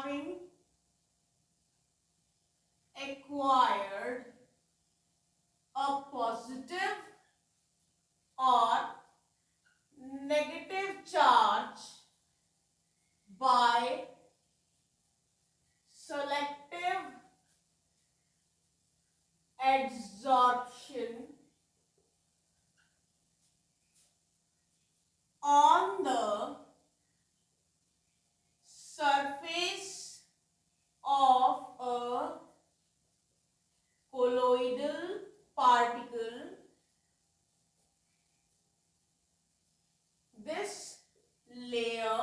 having acquired a positive or negative charge by selective adsorption on the surface of a colloidal particle. This layer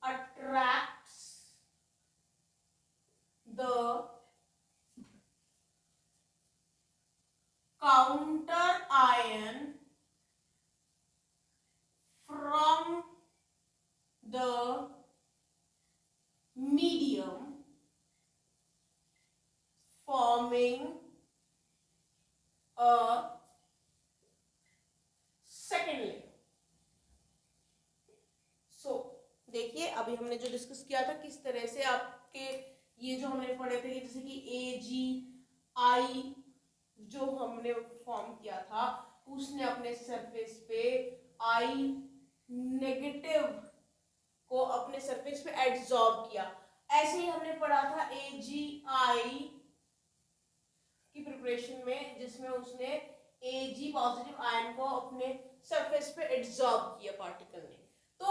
attracts the counter ion from the medium, forming a second layer. देखिए अभी हमने जो discuss किया था किस तरह से आपके ये जो हमने पढ़े थे जैसे कि AgI जो हमने फॉर्म किया था उसने अपने सरफेस पे I नेगेटिव को अपने सरफेस पे एडसॉर्ब किया। ऐसे ही हमने पढ़ा था AgI की प्रिपरेशन में जिसमें उसने Ag पॉजिटिव आयन को अपने सरफेस पे एडसॉर्ब किया पार्टिकल ने। तो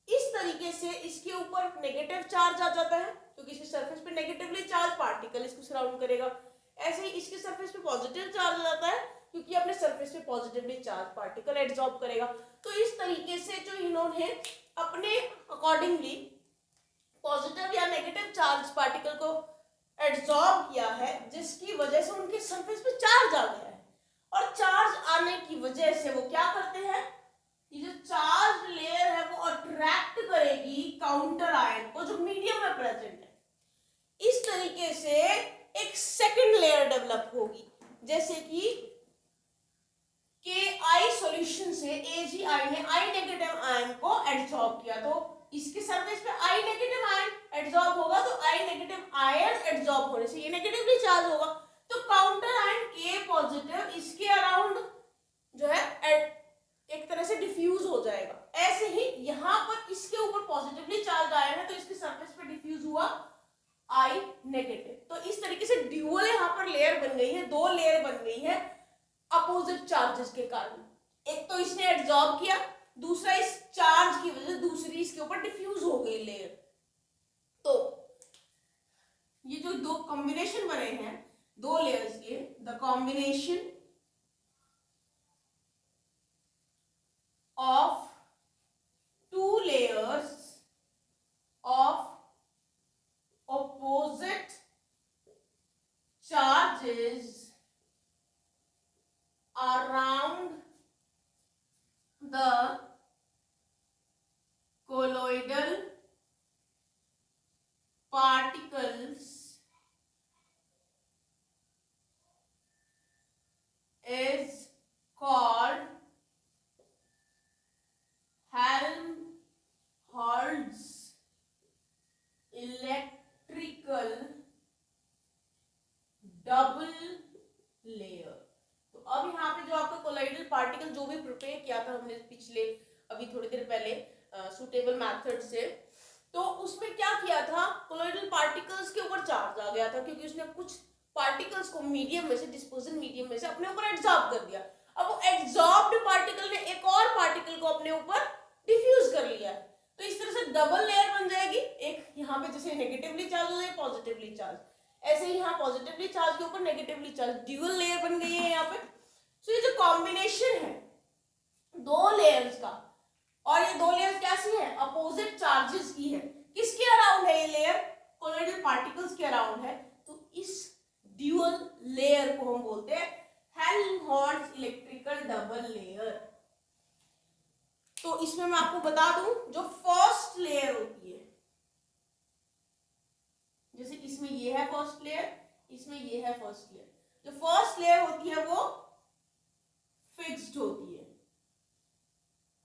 इस तरीके से इसके ऊपर नेगेटिव चार्ज आ जाता है क्योंकि इसके सरफेस पे नेगेटिवली चार्ज पार्टिकल इसको सराउंड करेगा। ऐसे ही इसके सरफेस पे पॉजिटिव चार्ज आ जाता है क्योंकि अपने सरफेस पे पॉजिटिवली चार्ज पार्टिकल एडसॉर्ब करेगा। तो इस तरीके से जो इन्होंने अपने अकॉर्डिंगली पॉजिटिव या नेगेटिव चार्ज पार्टिकल को एडसॉर्ब किया है जिसकी वजह से उनके सरफेस पे चार्ज आ गया है और चार्ज आने की वजह से वो क्या करते हैं, ये जो चार्ज लेयर है वो अट्रैक्ट करेगी काउंटर आयन को जो मीडियम में प्रेजेंट है। इस तरीके से एक सेकंड लेयर डेवलप होगी जैसे कि KI सॉल्यूशन से AgI ने I नेगेटिव आयन को एडसॉर्ब किया तो इसके सरफेस पे I नेगेटिव आयन एडसॉर्ब होगा तो I नेगेटिव आयन एडसॉर्ब होने से ये नेगेटिवली चार्ज होगा तो काउंटर आयन K पॉजिटिव इसके अराउंड जो है एक तरह से डिफ्यूज हो जाएगा। ऐसे ही यहाँ पर इसके ऊपर पॉजिटिवली चार्ज आया है तो इसके सरफेस पे डिफ्यूज हुआ I नेगेटिव। तो इस तरीके से ड्यूअल यहाँ पर लेयर बन गई है, दो लेयर बन गई है अपोजिट चार्जेस के कारण। एक तो इसने एडसॉर्ब किया, दूसरा इस चार्ज की वजह से दूसरी इसके ऊपर डिफ्यूज हो गई लेयर। तो ये जो दो कॉम्बिनेशन बने हैं दो लेयर्स के, the combination of two layers of opposite charges around the colloidal particles is called Helmholtz electrical double layer. तो अब यहाँ पे जो आपका कोलाइडल पार्टिकल जो भी प्रिपेयर किया था हमने पिछले अभी थोड़ी देर पहले सुटेबल मेथड से, तो उसमें क्या किया था कोलाइडल पार्टिकल्स के ऊपर चार्ज आ गया था क्योंकि उसने कुछ पार्टिकल्स को मीडियम में से डिस्पोजल मीडियम में से अपने ऊपर एडसॉर्ब कर दिया। अब वो एडसॉर्ब्ड पार्टिकल ने एक और पार्टिकल को अपने ऊपर डिफ्यूज कर लिया है तो इस तरह से डबल लेयर बन जाएगी। एक यहाँ पे जैसे नेगेटिवली चार्ज हो जाए पॉजिटिवली चार्ज, ऐसे ही यहाँ पॉजिटिवली चार्ज के ऊपर नेगेटिवली चार्ज, ड्यूअल लेयर बन गई है यहाँ पे। तो ये जो कॉम्बिनेशन है दो लेयर्स का, और ये दो लेयर्स कैसी है अपोजिट चार्जेस की है, किसके अराउंड है ये लेयर कोलाइडल पार्टिकल्स के अराउंड है। तो इस ड्यूअल लेयर को हम बोलते हैं हेल्महोल्ट्ज इलेक्ट्रिकल डबल लेयर। तो इसमें मैं आपको बता दूं जो फर्स्ट लेयर होती है, जैसे इसमें ये है फर्स्ट लेयर, इसमें ये है फर्स्ट लेयर, जो फर्स्ट लेयर होती है वो फिक्स्ड होती है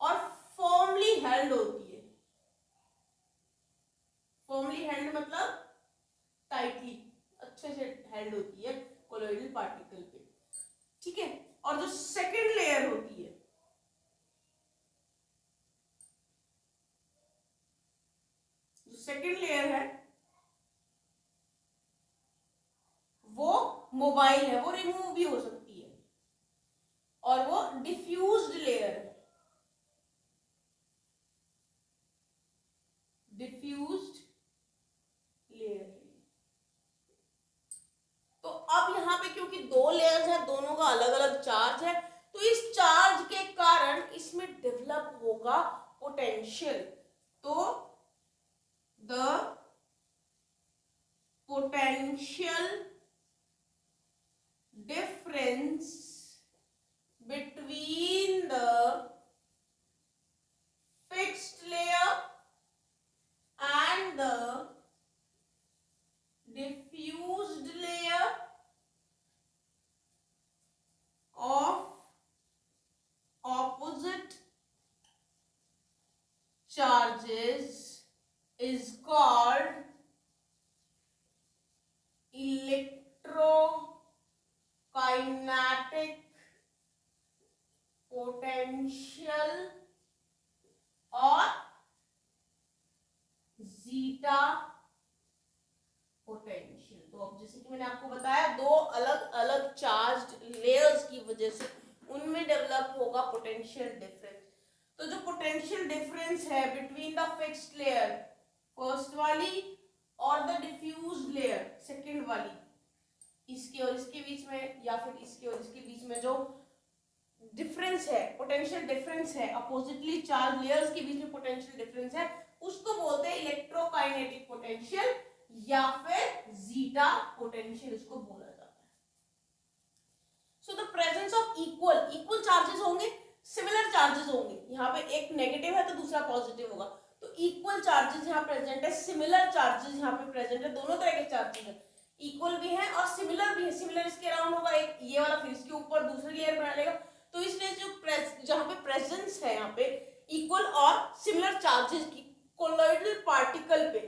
और फर्मली हेल्ड होती है। सेकेंड लेयर है वो मोबाइल है, वो रिमूव भी हो सकती है, और वो डिफ्यूज्ड लेयर है, डिफ्यूज्ड लेयर। तो अब यहाँ पे क्योंकि दो लेयर्स हैं, दोनों का अलग अलग चार्ज है, तो इस चार्ज के कारण इसमें डेवलप होगा पोटेंशियल। तो the potential difference between the fixed layer and the diffused layer of opposite charges is called electrokinetic potential और जीटा पोटेंशियल। तो अब जैसे कि मैंने आपको बताया, दो अलग अलग चार्ज्ड लेयर्स की वजह से उनमें डेवलप होगा पोटेंशियल डिफरेंस। तो जो पोटेंशियल डिफरेंस है between the fixed layer first वाली और द डिफ्यूज्ड लेयर सेकंड वाली, इसके और इसके बीच में या फिर इसके और इसके बीच में जो डिफरेंस है, पोटेंशियल डिफरेंस है, अपोजिटली चार्ज लेयर्स के बीच में पोटेंशियल डिफरेंस है, उसको बोलते हैं इलेक्ट्रोकाइनेटिक पोटेंशियल या फिर जीटा पोटेंशियल इसको बोला जाता है। So the presence of equal charges होंगे, सिमिलर चार्जेस होंगे, यहाँ पे एक नेगेटिव है तो दूसरा पॉजिटिव होगा, तो इक्वल चार्जेस यहाँ प्रेजेंट है, सिमिलर चार्जेस यहाँ पे प्रेजेंट है, दोनों तरह के चार्जेस है, इक्वल भी है और सिमिलर भी है। सिमिलर इसके अराउंड होगा, एक ये वाला फिर इसके ऊपर दूसरी लेयर बना लेगा, तो इसलिए जो जहाँ पे प्रेजेंस है यहाँ पे इक्वल और सिमिलर चार्जेस की कोलॉइडल पार्टिकल पे,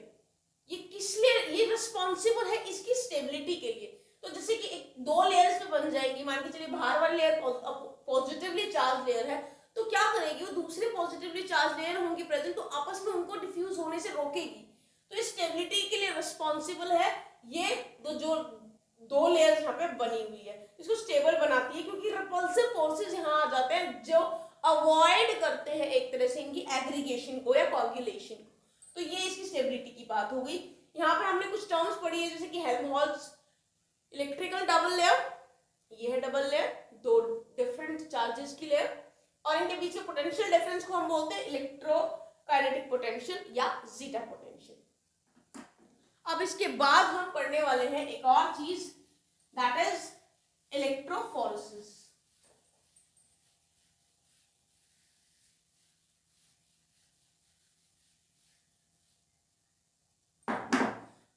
ये किस लिए ये रिस्पॉन्सिबल है इसकी स्टेबिलिटी के लिए। तो जैसे कि एक दो लेयर्स पे बन जाएगी, मान के चलिए बाहर वाली लेयर पॉजिटिवली चार्ज लेयर है, तो क्या करेगी वो दूसरे पॉजिटिवली चार्ज लेयर होंगी प्रेजेंट, तो आपस में उनको डिफ्यूज होने से रोकेगी। तो इस स्टेबिलिटी के लिए रिस्पॉन्सिबल है ये जो दो लेयर्स यहाँ पे बनी हुई है, इसको स्टेबल बनाती है, क्योंकि रिपल्सिव फोर्सेस यहाँ आ जाते हैं जो अवॉइड करते हैं एक तरह से इनकी एग्रीगेशन को या कोगुलेशन को। तो ये इसकी स्टेबिलिटी की बात हो गई। यहाँ पे हमने कुछ टर्म्स पढ़ी है, जैसे कि हेल्महोल्ट्ज इलेक्ट्रिकल डबल लेयर, ये है डबल लेयर, दो डिफरेंट चार्जेस की लेयर, और इनके बीच में पोटेंशियल डिफरेंस को हम बोलते हैं इलेक्ट्रोकाइनेटिक पोटेंशियल या जीटा पोटेंशियल। अब इसके बाद हम पढ़ने वाले हैं एक और चीज, that is electrophoresis.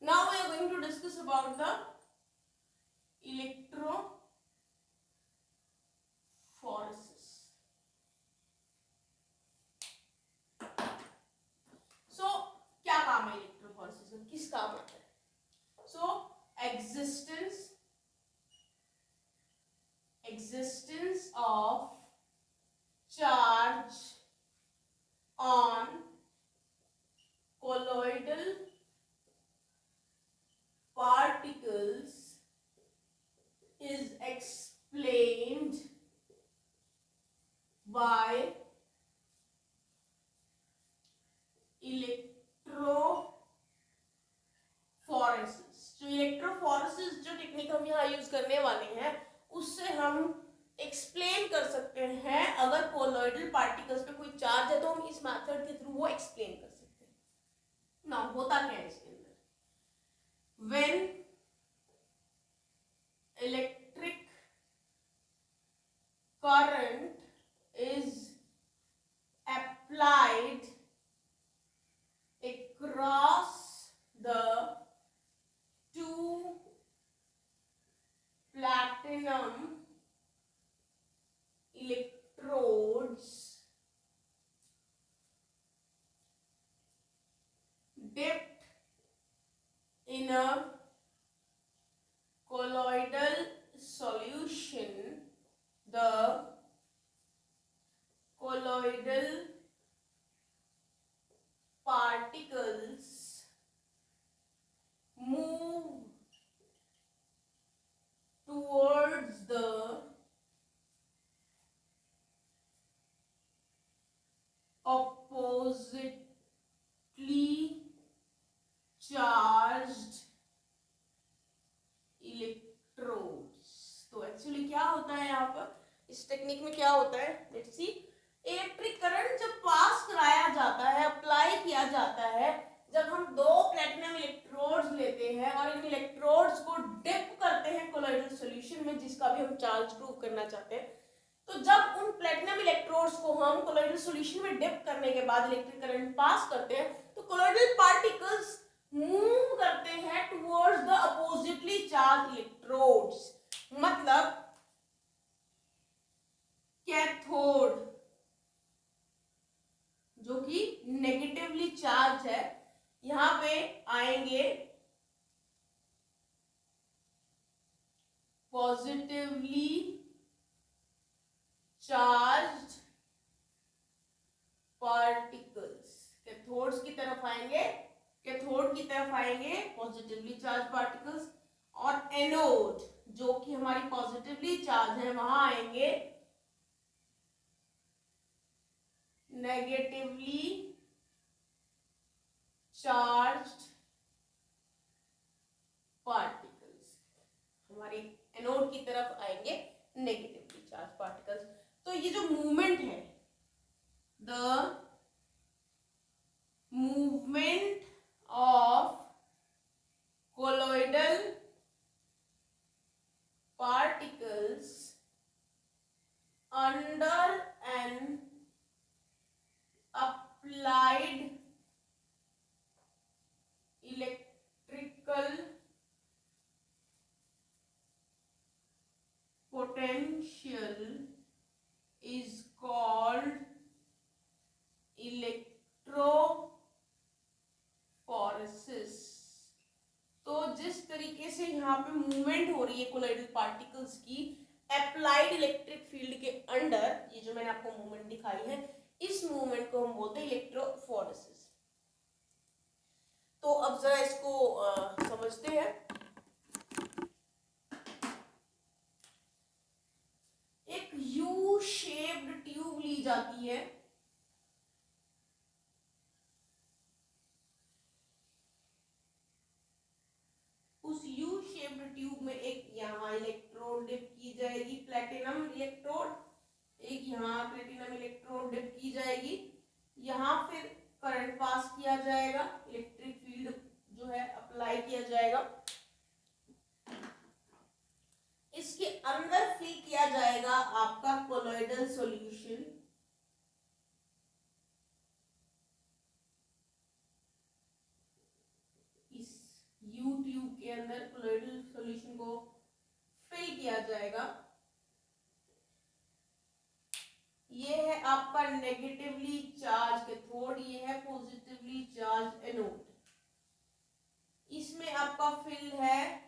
Now we are going to discuss about the electrophoresis. So क्या काम है इलेक्ट्रोफोरेसिस का, किस काम आता है? So existence of charge on colloidal particles is explained by electrophoresis. जो इलेक्ट्रोफोरेसिस जो टेक्निक हम यहाँ यूज करने वाले हैं, उससे हम एक्सप्लेन कर सकते हैं, अगर कोलॉइडल पार्टिकल्स पे कोई चार्ज है तो हम इस मेथड के थ्रू वो एक्सप्लेन कर सकते हैं। ना होता क्या है इसके अंदर, when electric current is applied across the two platinum electrodes dipped in a colloidal solution, the colloidal particles oppositely charged electrodes. तो एक्चुअली क्या होता है यहाँ पर, इस टेक्निक में क्या होता है, लेट्स सी। इलेक्ट्रिक करंट जब पास कराया जाता है, अप्लाई किया जाता है, जब हम दो प्लेटिनम इलेक्ट्रोड्स लेते हैं और इन इलेक्ट्रोड्स को डिप करते हैं कोलॉइडल सॉल्यूशन में, जिसका भी हम चार्ज प्रूव करना चाहते हैं, तो जब उन प्लेटिनम इलेक्ट्रोड्स को हम कोलॉइडल सॉल्यूशन में डिप करने के बाद इलेक्ट्रिक करंट पास करते हैं, तो कोलॉइडल पार्टिकल्स मूव करते हैं towards the oppositely charge electrodes. मतलब कैथोड जो कि नेगेटिवली चार्ज है, यहां पे आएंगे पॉजिटिवली चार्ज्ड पार्टिकल्स। कैथोड्स की तरफ आएंगे, कैथोड की तरफ आएंगे पॉजिटिवली चार्ज पार्टिकल्स, और एनोड जो कि हमारी पॉजिटिवली चार्ज है, वहां आएंगे नेगेटिवली चार्ज्ड पार्टिकल्स। हमारी एनोड की तरफ आएंगे नेगेटिवली चार्ज पार्टिकल्स। तो ये जो मूवमेंट है, the movement of colloidal particles under an applied electrical potential is called electrophoresis। तो जिस तरीके से यहाँ पे मूवमेंट हो रही है कोलॉइडल पार्टिकल्स की अप्लाइड इलेक्ट्रिक फील्ड के अंडर, ये जो मैंने आपको मूवमेंट दिखाई है, इस मूवमेंट को हम बोलते हैं इलेक्ट्रोफोरेसिस। तो अब जरा इसको समझते हैं। एक यू शेप्ड ट्यूब ली जाती है, उस यू शेप्ड ट्यूब में एक यहाँ इलेक्ट्रोड डिप की जाएगी, प्लेटिनम इलेक्ट्रोड, एक यहाँ प्लेटिनम इलेक्ट्रोड डिप की जाएगी, यहाँ फिर करंट पास किया जाएगा, इलेक्ट्रिक फील्ड जो है अप्लाई किया जाएगा, इसके अंदर फिल किया जाएगा आपका कोलॉइडल सॉल्यूशन। इस यू ट्यूब के अंदर कोलॉइडल सॉल्यूशन को फिल किया जाएगा। ये है आपका नेगेटिवली चार्ज कैथोड, ये है पॉजिटिवली चार्ज एनोड। इसमें आपका फिल है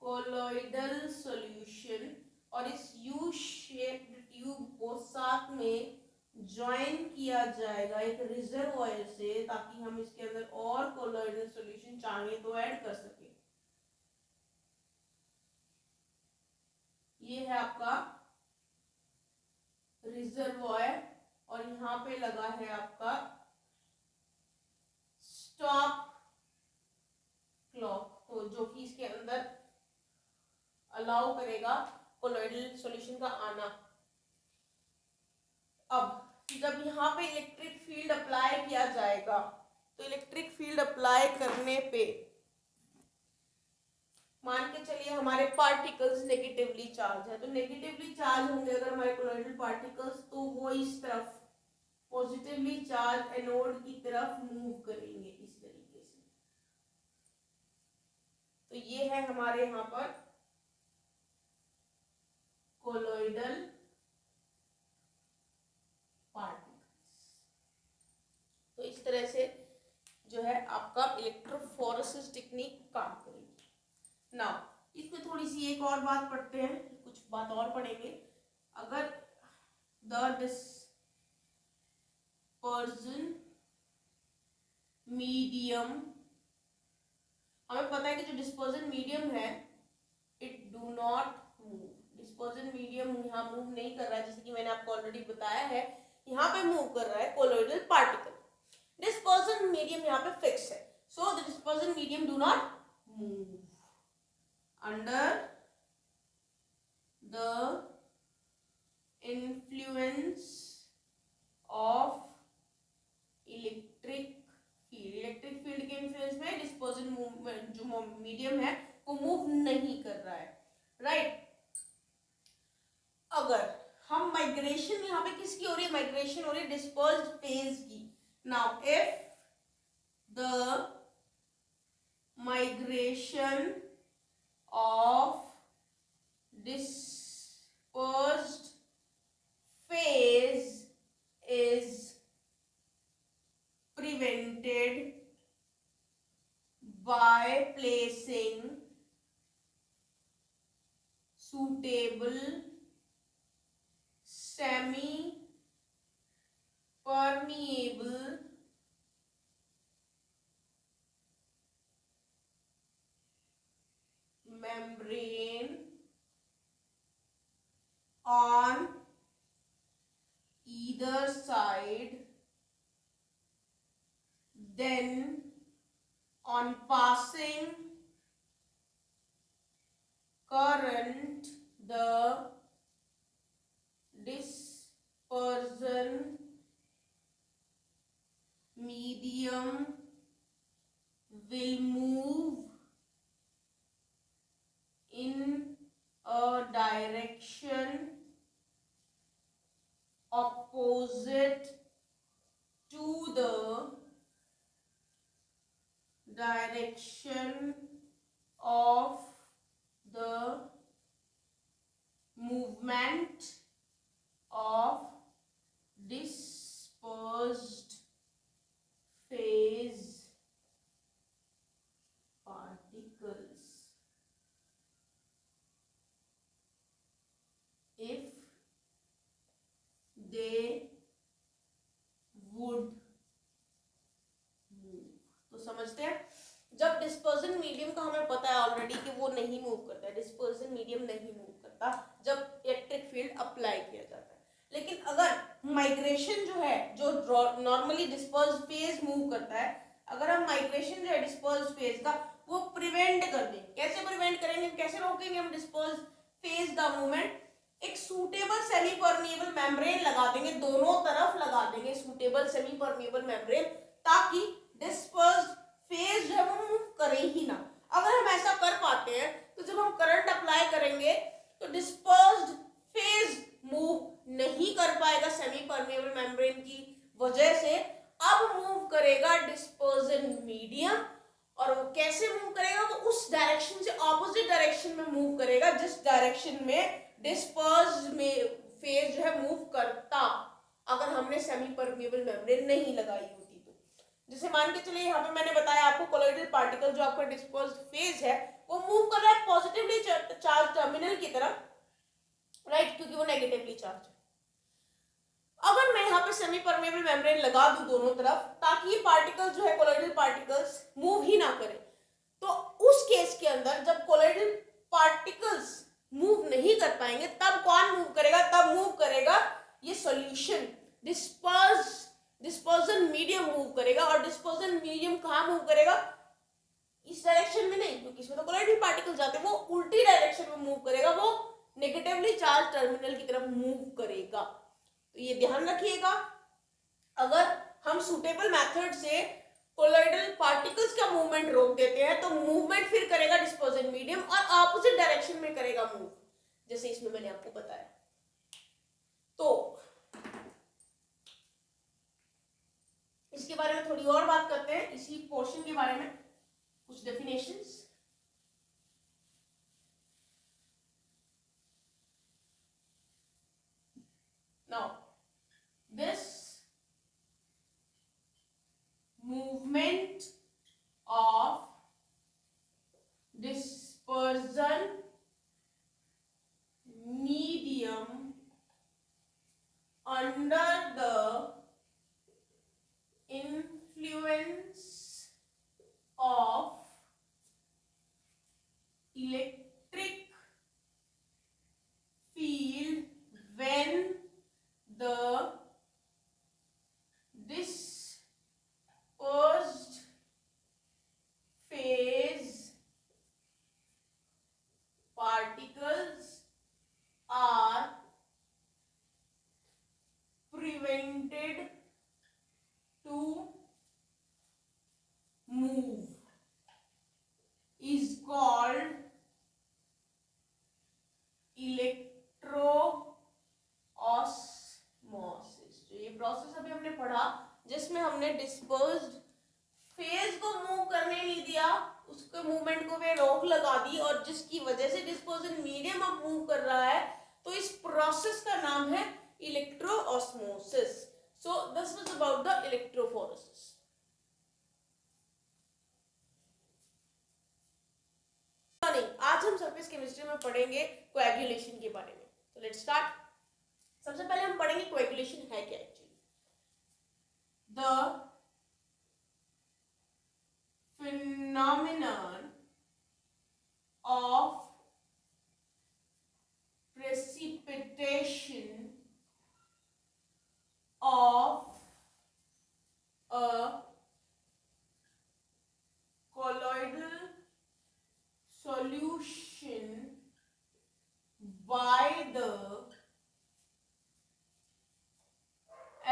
कोलॉइडल सॉल्यूशन, और इस यू शेप्ड ट्यूब को साथ में ज्वाइन किया जाएगा एक रिजर्वॉयर से, ताकि हम इसके अंदर और कोलॉइडल सॉल्यूशन चाहे तो ऐड कर सके। ये है आपका रिजर्वॉयर, और यहाँ पे लगा है आपका स्टॉप क्लॉक, तो जो कि इसके अंदर अलाउ करेगा कोलॉइडल सॉल्यूशन का आना। अब जब यहाँ पे इलेक्ट्रिक फील्ड अप्लाई किया जाएगा, तो इलेक्ट्रिक फील्ड अप्लाई करने पे मान के चलिए हमारे पार्टिकल्स नेगेटिवली चार्ज है, तो नेगेटिवली चार्ज होंगे अगर हमारे कोलॉइडल पार्टिकल्स, तो वो इस तरफ पॉजिटिवली चार्ज एनोड की तरफ मूव करेंगे इस तरीके से। तो ये है हमारे यहाँ पर कोलॉइडल पार्टिकल्स। तो इस तरह से जो है आपका इलेक्ट्रोफोरेसिस टेक्निक काम करेगी। नाउ इसमें थोड़ी सी एक और बात पढ़ते हैं, कुछ बात और पढ़ेंगे। अगर द डिस्पर्जन मीडियम, हमें पता है कि जो डिस्पर्जन मीडियम है it do not move, dispersion medium यहाँ मूव नहीं कर रहा है, जैसे कि मैंने आपको ऑलरेडी बताया है यहाँ पे मूव कर रहा है कोलोइडल पार्टिकल। डिस्पर्जन मीडियम यहाँ पे फिक्स है, so the dispersion medium do not move under the influence of electric field. Electric field के इन्फ्लुएंस में डिस्पर्जन मूवमेंट जो मीडियम है वो मूव नहीं कर रहा है, राइट। अगर हम माइग्रेशन यहाँ पे किसकी हो रही है, माइग्रेशन हो रही है डिस्पर्स्ड फेज की। Now if the migration of dispersed phase is prevented by placing suitable semi permeable membrane on either side, then on passing current the dispersion medium will move in a direction opposite to the direction of the movement of dispersed phase particles. If they would move, तो समझते हैं, जब dispersion medium का हमें पता है already कि वो नहीं मूव करता है, डिस्पर्जन मीडियम नहीं मूव करता जब इलेक्ट्रिक फील्ड अप्लाई किया जाता है। लेकिन अगर माइग्रेशन जो है, जो नॉर्मली डिस्पर्स्ड फेज मूव करता है, अगर हम माइग्रेशन जो है डिस्पर्स्ड फेज का वो प्रिवेंट कर दें, कैसे प्रिवेंट करेंगे, कैसे रोकेंगे हम डिस्पर्स्ड फेज का मूवमेंट, एक सूटेबल सेमी परमिएबल मेम्ब्रेन लगा देंगे, दोनों तरफ लगा देंगे सूटेबल सेमी परमिएबल मेम्ब्रेन, ताकि डिस्पर्स्ड फेज जो है वो मूव करे ही ना। अगर हम ऐसा कर पाते हैं तो जब हम करंट अप्लाई करेंगे तो डिस्पर्स्ड फेज मूव नहीं कर पाएगा सेमी परमिएबल मेम्ब्रेन की वजह से। अब मूव करेगा डिस्पर्जन मीडियम, और वो कैसे मूव करेगा, वो उस डायरेक्शन से ऑपोजिट डायरेक्शन में मूव करेगा जिस डायरेक्शन में डिस्पर्स्ड में फेज जो है मूव करता अगर हमने सेमी परमिएबल मेम्ब्रेन नहीं लगाई होती तो। जैसे मान के चलिए यहाँ पे मैंने बताया आपको कोलोइडल पार्टिकल जो आपका डिस्पर्स्ड फेज है वो मूव कर रहा है पॉजिटिवली चार्ज टर्मिनल की तरफ, राइट, क्योंकि वो नेगेटिवली चार्ज है। अगर मैं यहाँ पे सेमी परमिएबल मेम्ब्रेन लगा दूं दोनों तरफ ताकि ये पार्टिकल जो है कोलोइडल पार्टिकल्स मूव ही ना करे, तो उस केस के अंदर जब कोलोइडल पार्टिकल्स मूव नहीं कर पाएंगे तब कौन मूव करेगा, तब मूव करेगा ये सॉल्यूशन, डिस्पर्जन मीडियम मूव करेगा। और डिस्पर्जन मीडियम कहाँ मूव करेगा, इस डायरेक्शन में नहीं, क्योंकि इसमें तो कोलोइडल पार्टिकल जाते हैं, वो उल्टी डायरेक्शन में मूव करेगा, वो नेगेटिवली चार्ज टर्मिनल की तरफ मूव करेगा। तो ये ध्यान रखिएगा, अगर हम सुटेबल मेथड से कोलोइडल पार्टिकल्स का मूवमेंट रोक देते हैं तो मूवमेंट फिर करेगा डिस्पर्जन मीडियम और ऑपोजिट डायरेक्शन में करेगा मूव, जैसे इसमें मैंने आपको बताया। तो इसके बारे में थोड़ी और बात करते हैं, इसी पोर्शन के बारे में कुछ definitions. Now this movement of dispersion medium under the influence of to move is called इलेक्ट्रोऑस्मोसिस। जो ये प्रोसेस अभी हमने पढ़ा जिसमें हमने डिस्पर्स्ड फेज को मूव करने नहीं दिया, उसके मूवमेंट को भी रोक लगा दी और जिसकी वजह से डिस्पर्जन मीडियम अब मूव कर रहा है, तो इस प्रोसेस का नाम है electroosmosis. So this was about the electrophoresis. आज हम सरफेस केमिस्ट्री में पढ़ेंगे कोएगुलेशन के बारे में। तो लेट्स स्टार्ट। सबसे पहले हम पढ़ेंगे कोएगुलेशन है क्या actually. The phenomenon of precipitation of a colloidal solution by the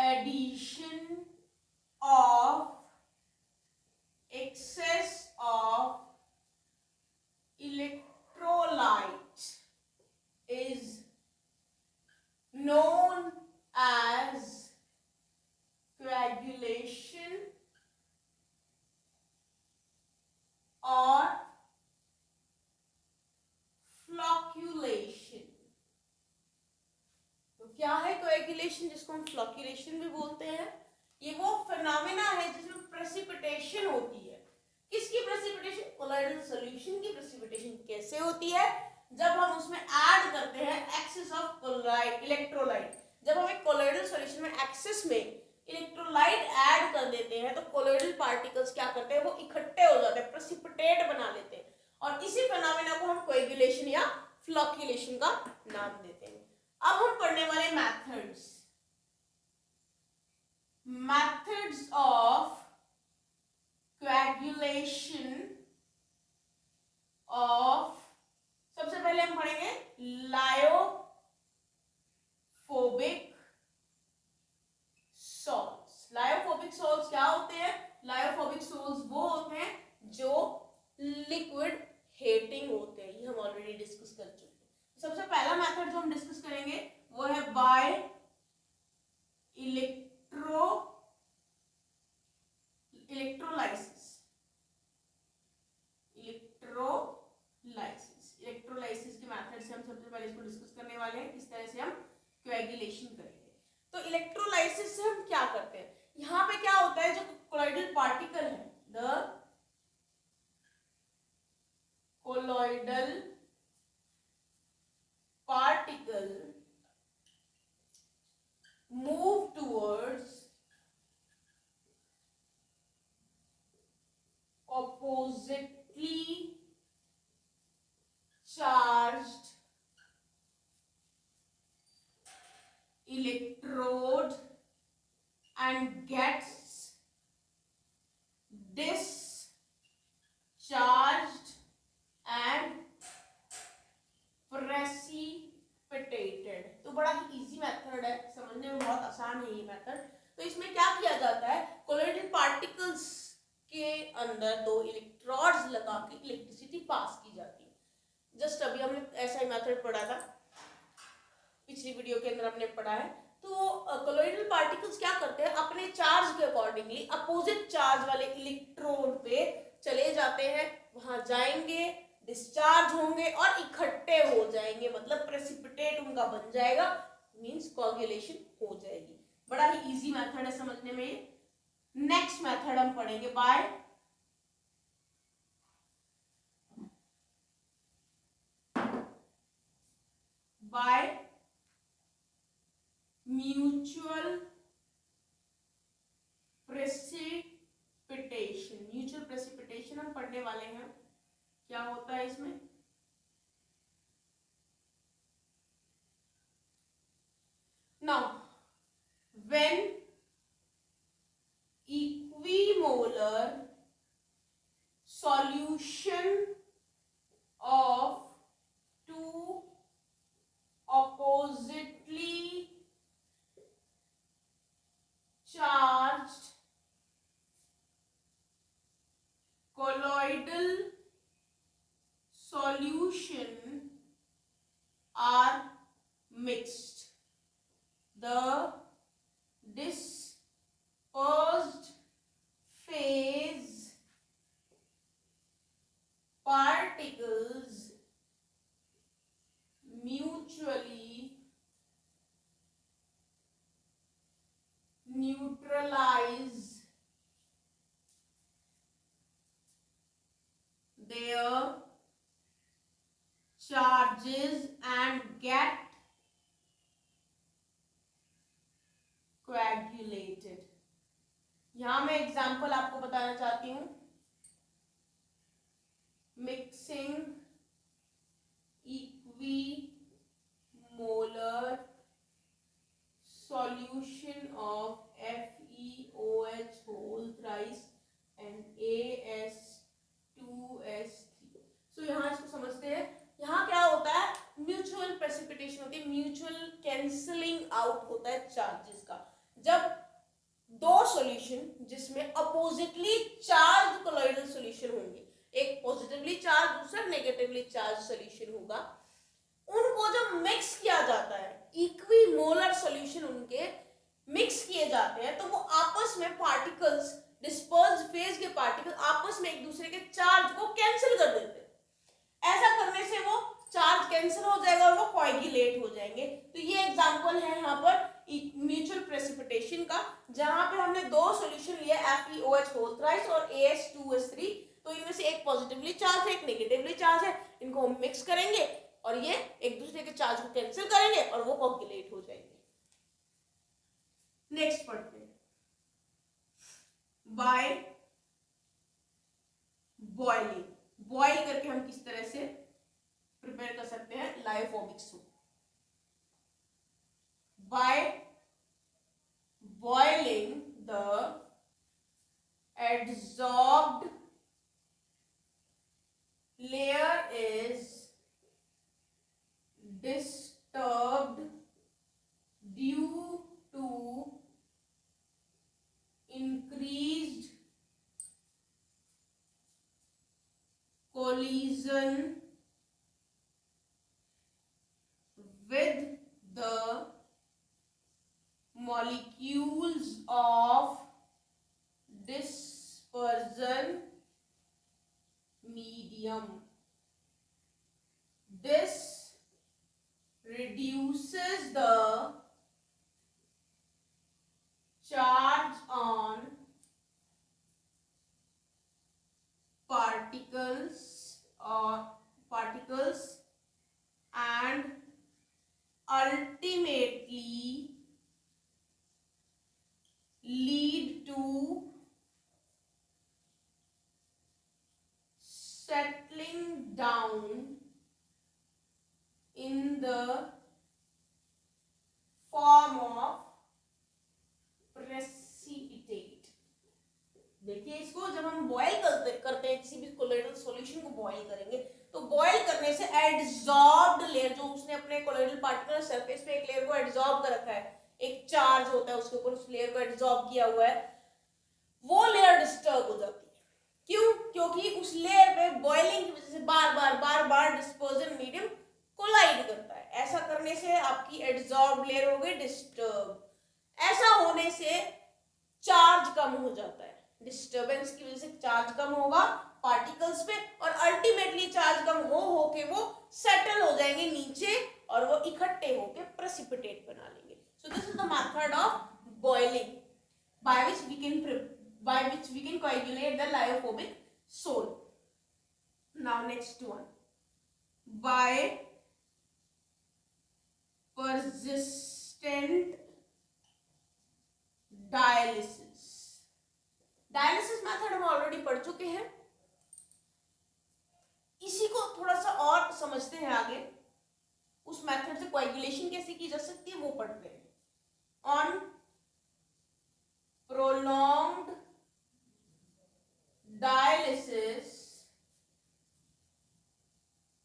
addition of excess of electrolyte is known as coagulation or flocculation। तो क्या है कोएगुलेशन, जिसको हम फ्लॉक्यूलेशन भी बोलते हैं? ये वो फिनोमेना है जिसमें प्रेसिपिटेशन होती है। किसकी प्रेसिपिटेशन? कोलॉइडल सॉल्यूशन की प्रेसिपिटेशन। कैसे होती है? जब हम उसमें ऐड करते हैं एक्सेस ऑफ कोलॉइड इलेक्ट्रोलाइट। जब हम एक कोलॉइडल सॉल्यूशन में एक्सेस में इलेक्ट्रोलाइट ऐड कर देते हैं तो कोलॉइडल पार्टिकल्स क्या करते हैं? वो इकट्ठे हो जाते हैं, प्रेसिपिटेट बना लेते हैं और इसी फिनोमेना को हम कोएगुलेशन या फ्लॉक्यूलेशन का नाम देते हैं। अब हम पढ़ने वाले methods of coagulation of, सबसे पहले हम पढ़ेंगे लायोफोबिक सॉल्ट्स। लायोफोबिक सॉल्ट्स क्या होते हैं? लायोफोबिक सॉल्ट्स वो होते हैं जो लिक्विड हेटिंग होते हैं। ये हम ऑलरेडी डिस्कस कर चुके हैं। सबसे पहला मेथड जो हम डिस्कस करेंगे वो है बाय इलेक्ट्रोलाइसिस। इलेक्ट्रोलाइसिस के मेथड से हम सबसे पहले इसको डिस्कस करने वाले हैं, किस तरह से हम कोएगुलेशन करेंगे। तो इलेक्ट्रोलाइसिस से हम क्या करते हैं? यहाँ पे क्या होता है, जो कोलॉइडल पार्टिकल है, the colloidal particle move towards oppositely charged electrode and gets discharged and precipitated। तो बड़ा ही इजी मेथड है, समझने में बहुत आसान है ये मेथड। तो इसमें क्या किया जाता है, कोलॉइडल पार्टिकल्स के अंदर दो इलेक्ट्रोड्स लगा के इलेक्ट्रिसिटी पास की जाती है। जस्ट अभी हमने ऐसा ही मेथड पढ़ा था, पिछली वीडियो के अंदर हमने पढ़ा है। तो कोलॉइडल पार्टिकल्स क्या करते हैं, अपने चार्ज के अकॉर्डिंगली अपोजिट चार्ज वाले इलेक्ट्रोड पे चले जाते हैं, वहां जाएंगे, डिस्चार्ज होंगे और इकट्ठे हो जाएंगे, मतलब प्रेसिपिटेट उनका बन जाएगा, मींस कोएगुलेशन हो जाएगी। बड़ा ही इजी मेथड है समझने में। नेक्स्ट मेथड हम पढ़ेंगे by mutual precipitation. Mutual precipitation हम पढ़ने वाले हैं, क्या होता है इसमें। Now when equimolar solution of two oppositely charged neutralize their charges and get coagulated. यहां मैं एग्जांपल आपको बताना चाहती हूं. Mixing equimolar solution of FeOH whole thrice and AS2S3. सो यहाँ इसको समझते हैं. यहाँ क्या होता है, म्यूचुअल प्रेसिपिटेशन होती है, म्यूचुअल कैंसलिंग आउट होता है चार्जेस का. जब दो सॉल्यूशन जिसमें अपोजिटली चार्ज कोलॉइडल सॉल्यूशन होंगे, एक पॉजिटिवली चार्ज दूसरा नेगेटिवली चार्ज सॉल्यूशन होगा, उनको जब मिक्स किया जाता है, इक्विमोलर सॉल्यूशन उनके मिक्स किए जाते हैं, तो वो आपस में पार्टिकल्स, डिस्पर्स्ड फेज के पार्टिकल आपस में एक दूसरे के चार्ज को कैंसिल कर देते हैं. ऐसा करने से वो चार्ज कैंसिल हो जाएगा और वो कोएगुलेट हो जाएंगे. तो ये एग्जांपल है यहाँ पर म्यूचुअल प्रेसिपिटेशन का, जहां पे हमने दो सॉल्यूशन लिए FeOH होल थ्राइस और AS2S3. तो इनमें से एक पॉजिटिवली चार्ज है, एक नेगेटिवली चार्ज है. इनको हम मिक्स करेंगे और ये एक दूसरे के चार्ज को कैंसिल करेंगे और वो कोएगुलेट हो जाएंगे. नेक्स्ट पढ़ते हैं. By boiling. बॉइल करके हम किस तरह से प्रिपेयर कर सकते हैं lyophobic soup. By boiling the adsorbed layer is disturbed due to increased collision with the molecules of dispersion medium. This reduces the charge on particles and ultimately lead to settling down in the form of precipitate. देखिए इसको जब हम boil करते हैं, किसी भी colloidal solution को boil करेंगे, तो बॉयल करने से एडसॉर्ब्ड लेयर, जो उसने अपने कोलोइडल पार्टिकल सरफेस पे एक लेयर को एडसॉर्ब कर रखा है, एक चार्ज होता है उसके ऊपर, उस लेयर को एडसॉर्ब किया हुआ है, वो लेयर डिस्टर्ब हो जाती है. क्यों? क्योंकि उस लेयर पे बॉइलिंग की वजह से बार बार डिस्पर्जन मीडियम कोलाइड करता है. ऐसा करने से आपकी एडसॉर्ब लेयर हो गई डिस्टर्ब. ऐसा होने से चार्ज कम हो जाता है, डिस्टर्बेंस की वजह से चार्ज कम होगा पार्टिकल्स पे और अल्टीमेटली चार्ज कम हो के वो सेटल हो जाएंगे नीचे और वो इकट्ठे होके प्रेसिपिटेट बना लेंगे. So this is the method of boiling by which we can coagulate the lyophobic sole. Now next one, by persistent dialysis. Dialysis method हम ऑलरेडी पढ़ चुके हैं, इसी को थोड़ा सा और समझते हैं आगे. उस मेथड से कोएगुलेशन कैसे की जा सकती है वो पढ़ते हैं. On prolonged dialysis,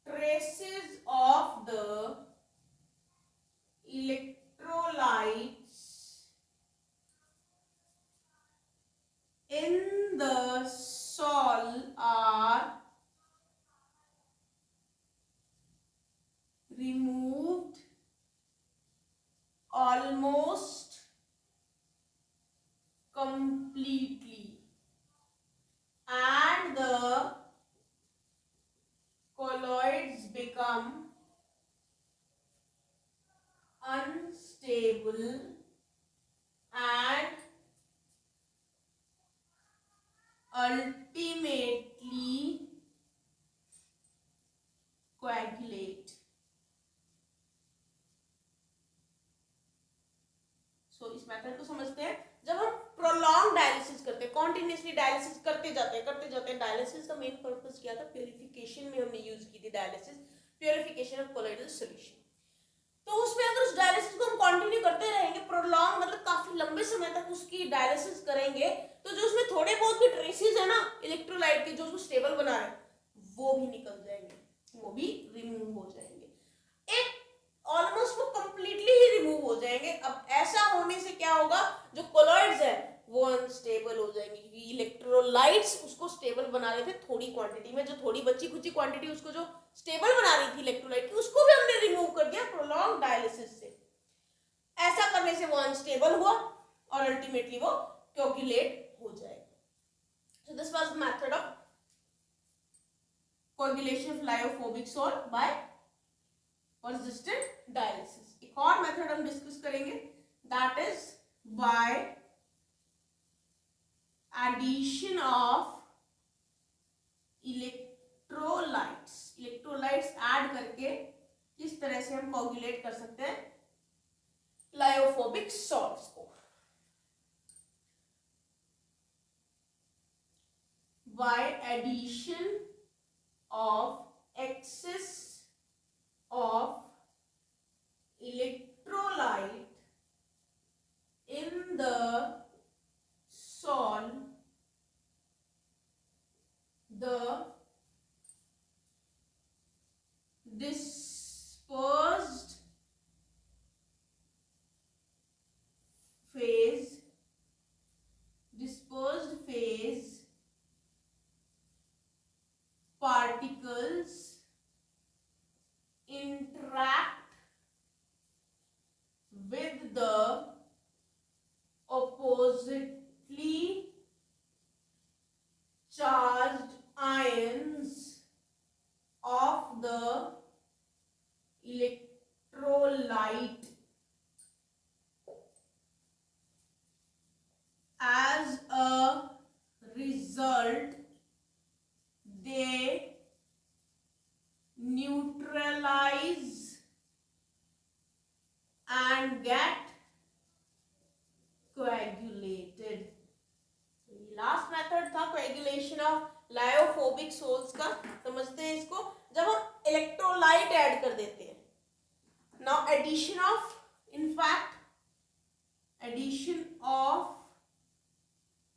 traces of the electrolytes in the sol are removed almost completely and the colloids become unstable and ultimately coagulate. सो इस मेथड को समझते हैं। जब हम प्रोलॉन्ग डायलिसिस करते हैं, कॉन्टिन्यूसली डायलिसिस करते जाते हैं। डायलिसिस का मेन पर्पस क्या था? प्योरिफिकेशन में हमने यूज की थी dialysis, purification of colloidal solution. तो उसमें अगर उस डायलिसिस को हम कंटिन्यू करते रहेंगे, प्रोलॉन्ग मतलब काफी लंबे समय तक उसकी डायलिसिस करेंगे, तो जो उसमें थोड़े बहुत भी ट्रेसेस है ना इलेक्ट्रोलाइट के, जो उसको स्टेबल बना रहे हैं, वो भी निकल जाएंगे, वो भी रिमूव हो जाएंगे। एक ऑलमोस्ट वो कंप्लीटली ही रिमूव हो जाएंगे। अब ऐसा होने से क्या होगा? जो कोलॉइड्स है वो अनस्टेबल हो जाएंगे, क्योंकि इलेक्ट्रोलाइट्स उसको स्टेबल बना रहे थे थोड़ी क्वांटिटी में। जो थोड़ी बची खुची क्वांटिटी उसको जो स्टेबल बना रही थी इलेक्ट्रोलाइट की, उसको भी हमने रिमूव कर दिया प्रोलॉन्ग डायलिसिस से। ऐसा करने से वो अनस्टेबल हुआ और अल्टीमेटली वो कोगुलेट हो जाएगा। So this was the method of coagulation of lyophobic salt by persistent dialysis. एक और मेथड हम डिस्कस करेंगे, that is by addition of electrolytes. Electrolytes add करके किस तरह से हम कोगुलेट कर सकते हैं लायोफोबिक सॉल्ट्स को। By addition of excess of electrolyte in the sol, the dispersed phase particles interact with the oppositely charged ions of the electrolyte. As a result, they neutralize and get coagulated. Last method था coagulation of lyophobic souls का। समझते हैं इसको। जब हम electrolyte add कर देते हैं, now addition of, in fact addition of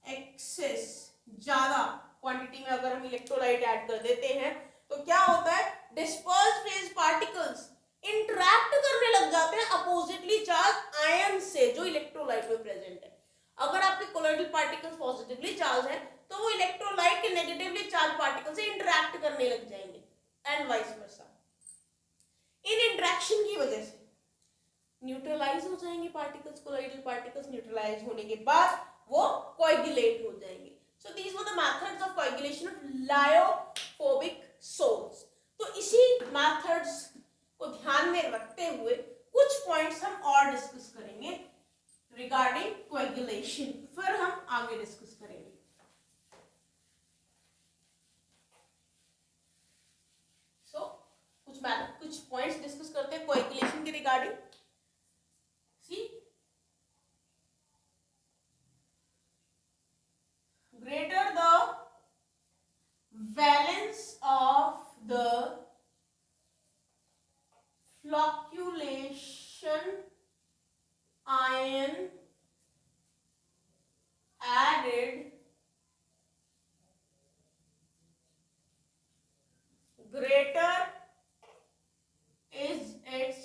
excess, ज्यादा क्वांटिटी में अगर हम इलेक्ट्रोलाइट ऐड कर देते हैं तो क्या होता है? डिस्पर्स फेज पार्टिकल्स इंटरैक्ट करने लग जाते हैं अपोजिटली चार्ज आयन से जो इलेक्ट्रोलाइट में प्रेजेंट है। अगर आपके कोलोइडल पार्टिकल्स पॉजिटिवली चार्ज है तो वो इलेक्ट्रोलाइट के नेगेटिवली चार्ज पार्टिकल से इंटरैक्ट करने लग जाएंगे and vice versa. In interaction की वजह से न्यूट्रलाइज हो जाएंगे पार्टिकल्स, कोलोइडल पार्टिकल्स। न्यूट्रलाइज होने के बाद वो कोएगुलेट हो जाएंगे। So these were the methods of coagulation of lyophobic salts. तो इसी मेथड्स को ध्यान में रखते हुए कुछ पॉइंट्स हम और डिस्कस करेंगे रिगार्डिंग कोएगुलेशन, फिर हम आगे डिस्कस करेंगे। सो कुछ पॉइंट्स डिस्कस करते हैं कोएगुलेशन के regarding. See, greater the valence of the flocculation ion added, greater is its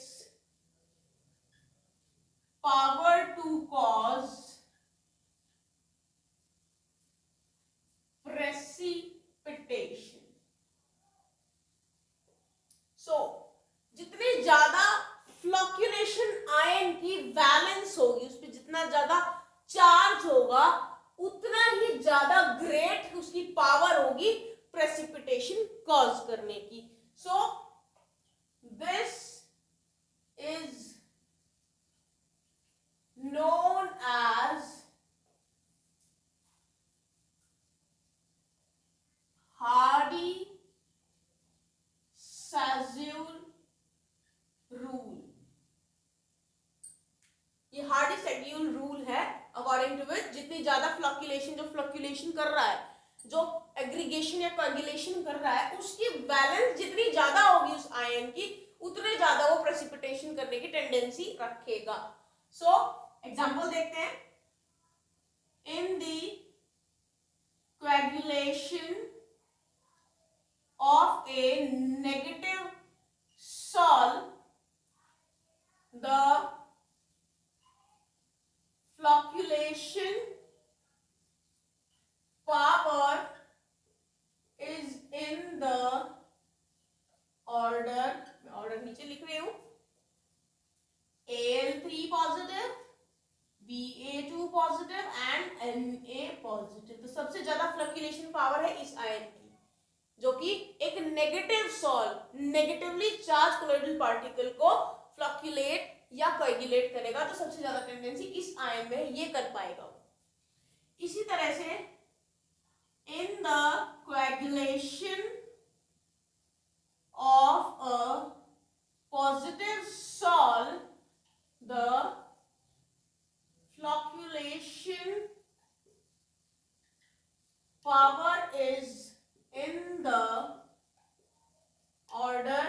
power to cause precipitation. So, जितने ज्यादा फ्लॉक्यूलेशन आयन की वैलेंस होगी, उस पर जितना ज्यादा चार्ज होगा, उतना ही ज्यादा ग्रेट उसकी पावर होगी प्रेसिपिटेशन कॉज करने की। So this is known as जितनी ज्यादा फ्लक्चुएशन, जो फ्लक्चुएशन कर रहा है, जो एग्रीगेशन या कोएगुलेशन कर रहा है, उसकी बैलेंस जितनी ज्यादा होगी उस आयन की, उतने ज्यादा वो प्रेसिपिटेशन करने की टेंडेंसी रखेगा। सो एग्जांपल देखते हैं। इन दी coagulation of a negative sol, the flocculation power is in the order, order नीचे लिख रही हूं, Al3 positive, Ba2 positive and Na positive. तो सबसे ज्यादा फ्लक्चुएशन पावर है इस आयन की, जो कि एक negative sol, negatively charge colloidal particle को फ्लक्चुएट या कोएगुलेट करेगा। तो सबसे ज्यादा टेंडेंसी इस आयन में ये कर पाएगा। इसी तरह से in the coagulation of a positive sol, the fluctuation power is in the order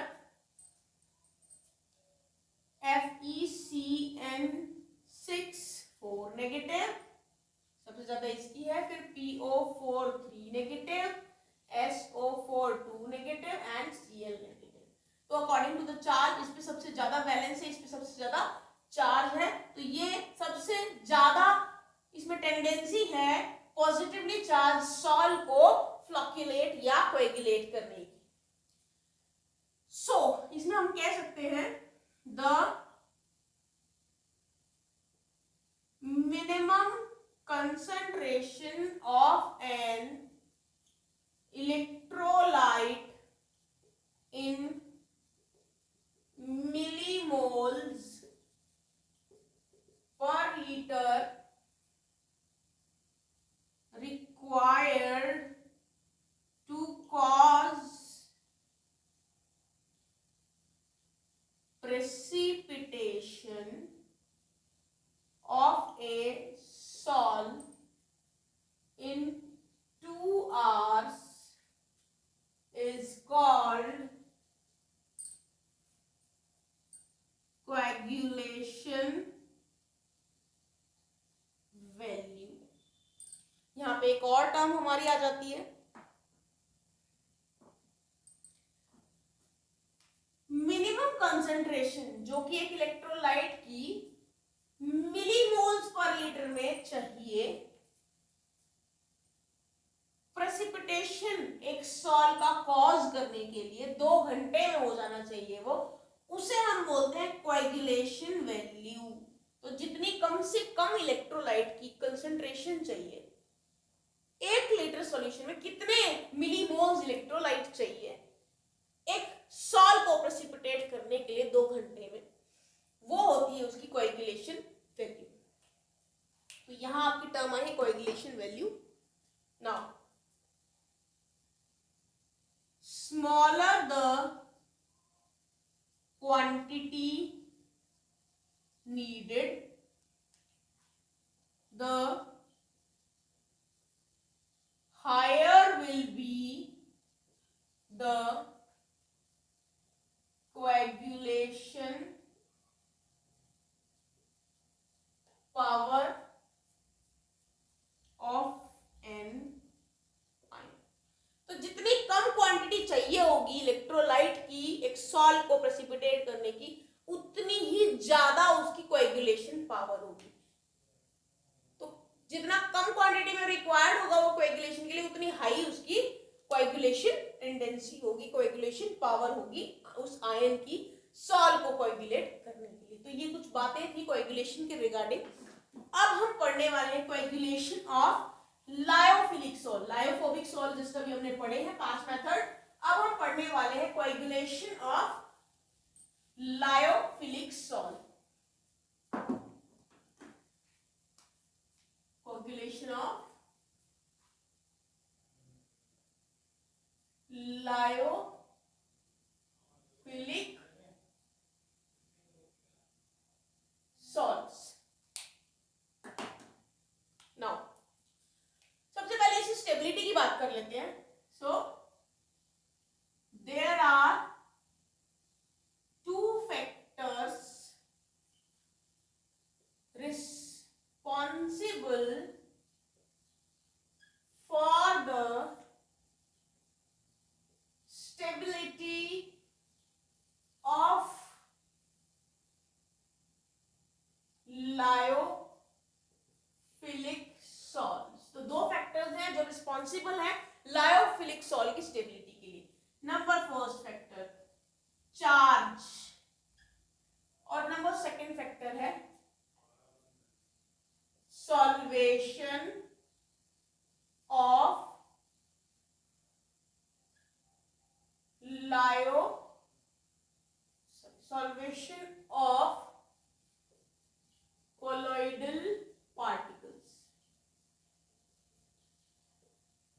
FeCN6 4 negative, सबसे ज्यादा इसकी है, फिर PO4 3 negative, SO4 2 negative and Cl negative. तो अकॉर्डिंग टू द चार्ज इस पे सबसे ज्यादा बैलेंस है, इस पे सबसे ज्यादा चार्ज है, तो ये सबसे ज्यादा इसमें टेंडेंसी है पॉजिटिवली चार्ज सॉल को फ्लक्चुएट या कोएगुलेट करने की। सो इसमें हम कह सकते हैं the minimum concentration of an electrolyte in millimoles पर litre required to cause precipitation of a sol in 2 hours is called coagulation value। यहाँ पे एक और टर्म हमारी आ जाती है, मिनिमम कंसंट्रेशन, जो कि एक इलेक्ट्रोलाइट की मिलीमोल्स पर लीटर में चाहिए। प्रेसिपिटेशन एक सॉल का कॉज करने के लिए 2 घंटे में हो जाना चाहिए वो, उसे हम बोलते हैं कोएगुलेशन वैल्यू। तो जितनी कम से कम इलेक्ट्रोलाइट की कंसंट्रेशन चाहिए, 1 लीटर सॉल्यूशन में कितने मिलीमोल्स इलेक्ट्रोलाइट चाहिए एक सॉल को प्रेसिपिटेट करने के लिए 2 घंटे में, वो होती है उसकी कोएगुलेशन वैल्यू। तो यहां आपकी टर्म आई है coagulation value. Now smaller the quantity needed, the higher will be the coagulation power of an ion। तो जितनी कम क्वांटिटी चाहिए होगी इलेक्ट्रोलाइट की एक सॉल को प्रेसिपिटेट करने की, उतनी ही ज्यादा उसकी कोएगुलेशन पावर होगी। जितना कम क्वांटिटी में रिक्वायर्ड होगा वो कोएगुलेशन के लिए, उतनी हाई उसकी कोएगुलेशन टेंडेंसी होगी, कोएगुलेशन पावर होगी उस आयन की सॉल को कोएगुलेट करने के लिए। तो ये कुछ बातें थी कोएगुलेशन के रिगार्डिंग। अब हम पढ़ने वाले हैं coagulation of lyophilic sol. Lyophobic sol जिसका भी हमने पढ़े हैं पास्ट मेथड, अब हम पढ़ने वाले हैं coagulation of lyophilic sol. Coagulation of lyophilic salts। Now कर लेते हैं. So there are two factors responsible for the stability of lyophilic salt. तो दो फैक्टर्स हैं जो रिस्पॉन्सिबल हैं लायोफिलिक सॉल्ट की स्टेबिलिटी के लिए. नंबर फर्स्ट फैक्टर चार्ज और नंबर सेकंड फैक्टर है solvation of solvation of colloidal particles.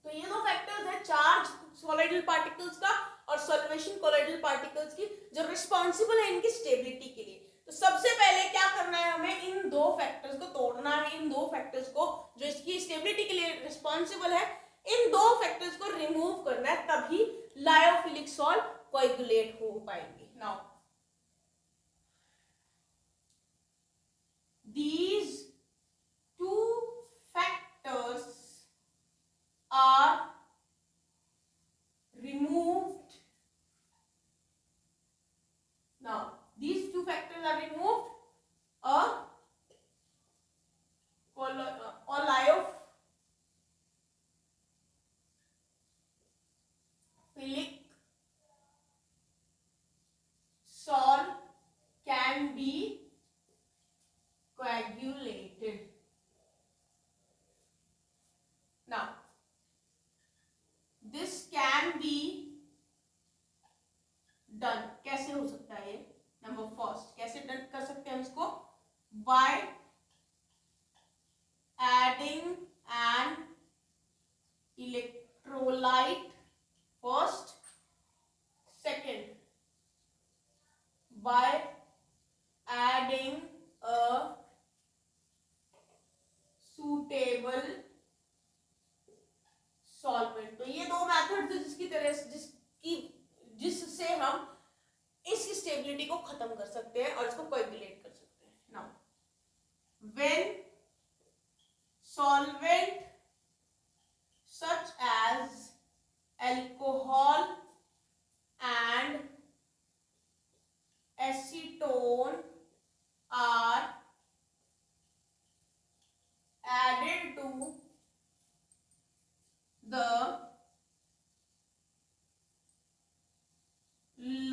तो ये दो फैक्टर्स हैं, चार्ज कोलॉइडल पार्टिकल्स का और सॉल्वेशन कोलॉइडल पार्टिकल्स की, जो रिस्पॉन्सिबल है इनकी स्टेबिलिटी के लिए. तो सबसे पहले क्या करना है, हमें इन दो फैक्टर्स को तोड़ना है. इन दो फैक्टर्स को जो इसकी स्टेबिलिटी के लिए रिस्पॉन्सिबल है, इन दो फैक्टर्स को रिमूव करना है, तभी लायोफिलिक सॉल्ट कोएगुलेट हो पाएंगे. Now these two factors are removed. Now these two factors are removed, a liofilic salt can be coagulated. Now this can be done. कैसे हो सकता है ये? नंबर फर्स्ट, कैसे डन कर सकते हैं हम इसको? By adding an electrolyte first. Second, by adding a suitable solvent. तो ये दो मेथड्स है जिससे हम इस स्टेबिलिटी को खत्म कर सकते हैं और इसको कोएगुलेट कर सकते हैं. Now when solvent such as alcohol and acetone are added to the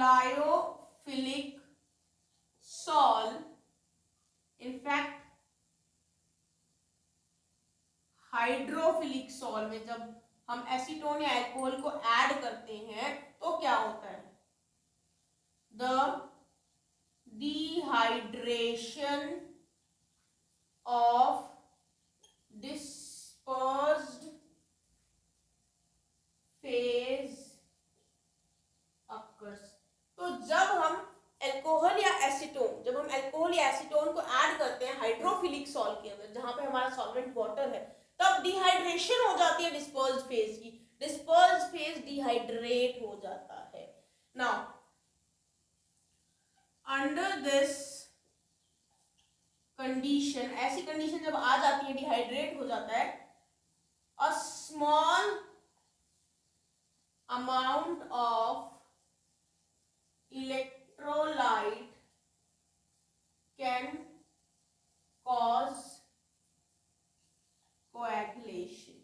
lyophilic salt. In fact hydrophilic salt में जब हम एसीटोन या अल्कोहल को ऐड करते हैं तो क्या होता है? The dehydration of dispersed phase occurs. तो जब हम अल्कोहल या एसीटोन को ऐड करते हैं हाइड्रोफिलिक सॉल्ट के अंदर, जहां पे हमारा सॉल्वेंट वाटर है, तब डिहाइड्रेशन हो जाती है डिस्पर्स्ड फेज की. डिस्पर्स्ड फेज डिहाइड्रेट हो जाता है. नाउ अंडर दिस कंडीशन, ऐसी कंडीशन जब आ जाती है, डिहाइड्रेट हो जाता है, a small amount of electrolyte can cause coagulation.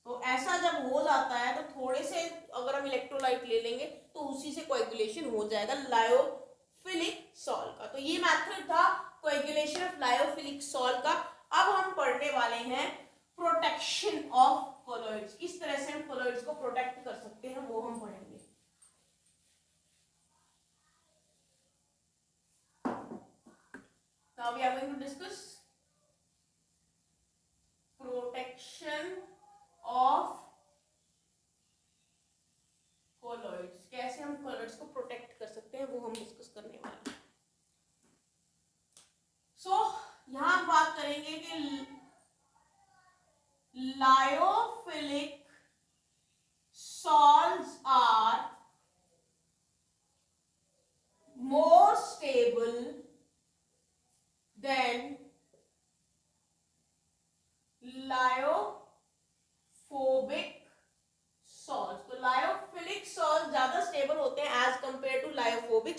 तो ऐसा जब हो जाता है तो थोड़े से अगर हम इलेक्ट्रोलाइट ले लेंगे तो उसी से कोएगुलेशन हो जाएगा लायोफिलिक सॉल्ट का. तो ये मेथड था कोएगुलेशन ऑफ लायोफिलिक सॉल्ट का. अब हम पढ़ने वाले हैं प्रोटेक्शन ऑफ कोलॉइड्स. किस तरह से हम कोलॉइड्स को प्रोटेक्ट कर सकते हैं वो हम पढ़ेंगे. Now we are going to discuss protection of colloids. कैसे हम colloids को प्रोटेक्ट कर सकते हैं वो हम डिस्कस करने वाले हैं. सो यहां हम बात करेंगे कि लायोफिलिक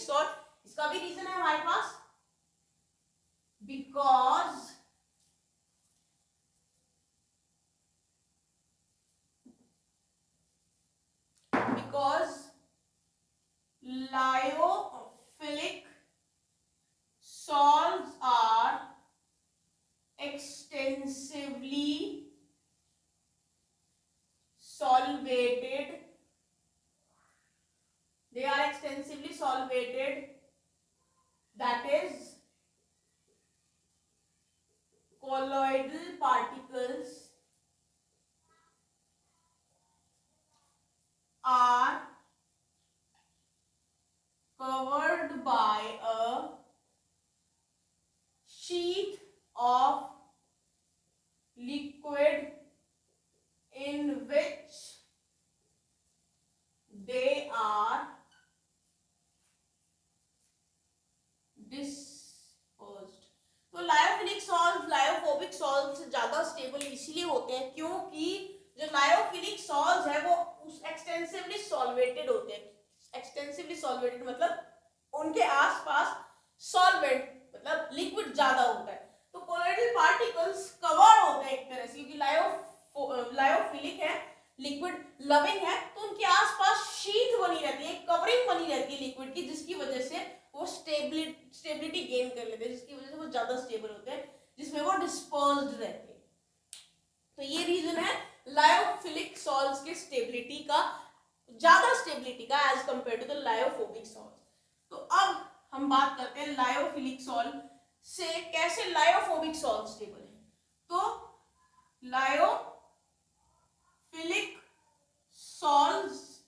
लायोफिलिक सॉल्ट, इसका भी रीजन है हमारे पास, because lyophilic salts are extensively solvated. They are extensively solvated, that is colloidal particles are covered by a sheath of liquid in which they are dispersed. तो लायोफिलिक सॉल्ट लायोफोबिक सॉल्ट से ज्यादा stable इसीलिए होते हैं क्योंकि जो lyophilic salt है वो उस एक्सटेंसिवली सॉल्वेटेड होते हैं। एक्सटेंसिवली सॉल्वेटेड मतलब उनके आसपास सॉल्वेंट मतलब लिक्विड ज्यादा होता है, तो कोलोइडल पार्टिकल्स कवर होते हैं एक तरह से, क्योंकि लायोफिलिक है, लिक्विड लविंग है, तो उनके आसपास शीट बनी रहती है, कवरिंग बनी रहती है लिक्विड की, जिसकी वजह से वो स्टेबिलिटी गेन कर लेते हैं, जिसकी वजह से वो ज्यादा स्टेबल होते हैं, जिसमें वो डिस्पर्स्ड रहते हैं। तो ये रीजन है लायोफिलिक सॉल्ट्स के स्टेबिलिटी का, ज्यादा स्टेबिलिटी का as compared to the lyophobic salts. तो अब हम बात करते हैं लायोफिलिक सॉल्ट से कैसे लायोफोबिक सॉल्ट स्टेबल है। तो lyophilic salts,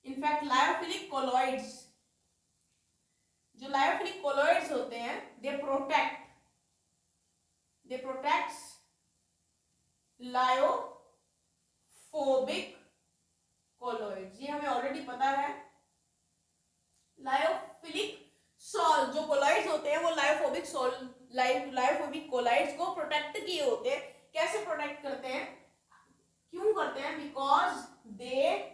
in fact lyophilic colloids, जो लायोफिलिक कोलॉइड्स होते हैं दे प्रोटेक्ट लायोफोबिक कोलॉइड्स। ये हमें ऑलरेडी पता है। लायोफिलिक सॉल्ट जो कोलॉइड्स होते हैं वो लायोफोबिक कोलॉइड्स को प्रोटेक्ट किए होते हैं। कैसे प्रोटेक्ट करते हैं, क्यों करते हैं? Because they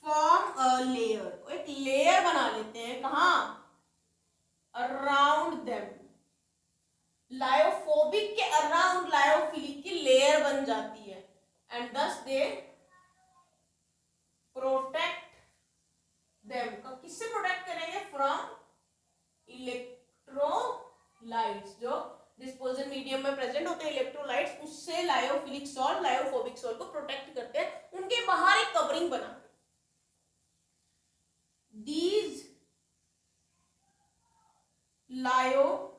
form a layer, एक लेयर बना लेते हैं, कहां? Around them. लायोफोबिक के अराउंड लायोफिलिक की लेयर बन जाती है एंड दस दे प्रोटेक्ट देम। किससे प्रोटेक्ट करेंगे? फ्रॉम इलेक्ट्रोलाइट्स, जो डिस्पोजल मीडियम में प्रेजेंट होते हैं इलेक्ट्रोलाइट्स, उससे लायोफिलिक सॉल्ट लायोफोबिक सॉल्ट को प्रोटेक्ट करते हैं, उनके बाहर एक कवरिंग बनाते हैं। These lyophilic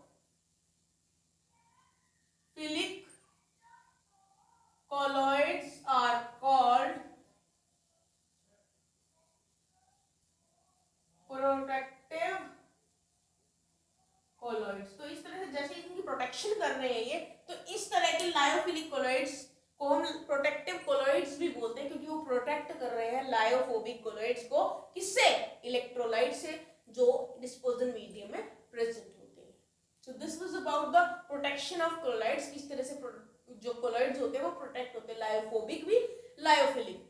colloids are called protective colloids. तो इस तरह से जैसे इनकी प्रोटेक्शन कर रहे हैं ये, तो इस तरह के लायोफिलिक कोलॉइड्स को हम प्रोटेक्टिव कोलॉइड्स भी बोलते हैं, क्योंकि वो प्रोटेक्ट कर रहे हैं लायोफोबिक कोलॉइड्स को। किससे? इलेक्ट्रोलाइट से, जो डिस्पोजल मीडियम में प्रेजेंट होते हैं। सो this was about the protection of colloids. किस तरह से जो कोलॉइड्स होते हैं वो प्रोटेक्ट होते हैं, लायोफोबिक भी लायोफिलिक।